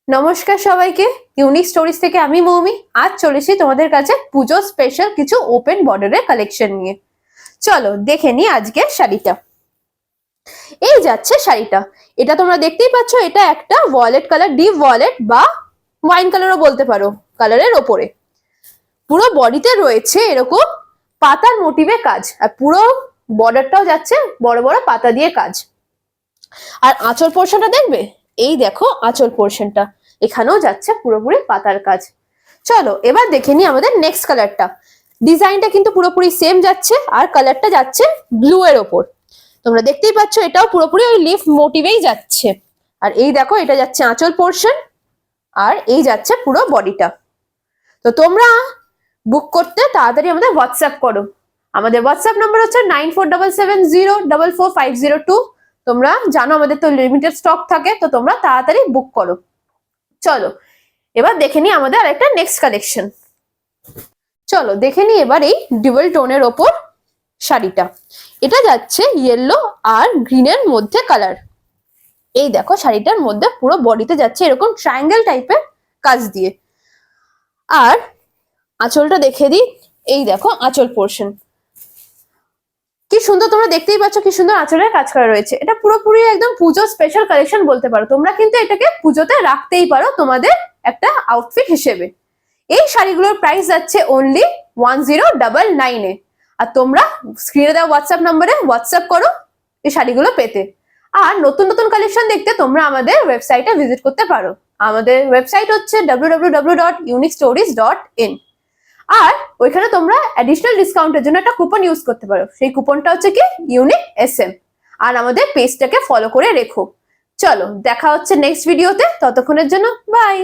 নমস্কার সবাইকে, unique stories থেকে আমি মৌমি। আজ চলেছি তোমাদের কাছে পুজো স্পেশাল কিছু ওপেন বর্ডারের কালেকশন নিয়ে। চলো দেখে নি আজকে শাড়িটা। এই যাচ্ছে শাড়িটা, এটা তোমরা দেখতেই পাচ্ছ, এটা একটা ওয়ালেট কালার, ডিপ ওয়ালেট বা ওয়াইন কালারও বলতে পারো কালারের ওপরে। পুরো বডিতে রয়েছে এরকম পাতার মোটিভে কাজ, আর পুরো বর্ডারটাও যাচ্ছে বড় বড় পাতা দিয়ে কাজ। আর আঁচল পোর্শনটা দেখবে, এই দেখো আঁচল পোর্শনটা, এখানেও যাচ্ছে পুরোপুরি পাতার কাজ। চলো এবার দেখে নি আমাদের নেক্সট কালারটা। ডিজাইনটা কিন্তু পুরোপুরি সেম যাচ্ছে, আর কালারটা যাচ্ছে ব্লু এর ওপর। তোমরা দেখতেই পাচ্ছ এটাও পুরোপুরি ওই লিফ মোটিভেই যাচ্ছে। আর এই দেখো এটা যাচ্ছে আঁচল পোর্শন, আর এই যাচ্ছে পুরো বডিটা। তো তোমরা বুক করতে তাড়াতাড়ি আমাদের হোয়াটসঅ্যাপ করো। আমাদের হোয়াটসঅ্যাপ নাম্বার হচ্ছে 9477044502। তোমরা জানো আমাদের তো লিমিটেড স্টক থাকে, তো তোমরা তাড়াতাড়ি বুক করো। চলো এবার দেখে নি আমাদের আরেকটা নেক্সট কালেকশন। চলো দেখে নি এবার এই ডুয়াল টোনের ওপর শাড়িটা। এটা যাচ্ছে ইয়েলো আর গ্রিনের মধ্যে কালার। এই দেখো শাড়িটার মধ্যে পুরো বডিতে যাচ্ছে এরকম ট্রায়াঙ্গেল টাইপের কাজ দিয়ে। আর আঁচলটা দেখে দিই, এই দেখো আঁচল পোর্শন কি সুন্দর, তোমরা দেখতেই পাচ্ছ কি সুন্দর আঁচলের কাজ করা রয়েছে। এটা পুরোপুরি একদম পুজো স্পেশাল কালেকশন বলতে পারো। তোমরা কিন্তু এটাকে পুজোতে রাখতেই পারো তোমাদের একটা আউটফিট হিসেবে। এই শাড়িগুলোর প্রাইস যাচ্ছে অনলি 1099 এ। আর তোমরা স্ক্রিনে দেওয়া হোয়াটসঅ্যাপ নাম্বারে হোয়াটসঅ্যাপ করো এই শাড়িগুলো পেতে। আর নতুন নতুন কালেকশন দেখতে তোমরা আমাদের ওয়েবসাইটে ভিজিট করতে পারো। আমাদের ওয়েবসাইট হচ্ছে www.uniquestories.in। আর ওইখানে তোমরা অ্যাডিশনাল ডিসকাউন্টের জন্য একটা কুপন ইউজ করতে পারো। সেই কুপনটা হচ্ছে কি ইউনিক SM। আর আমাদের পেজটাকে ফলো করে রেখো। চলো দেখা হচ্ছে নেক্সট ভিডিওতে, ততক্ষণের জন্য বাই।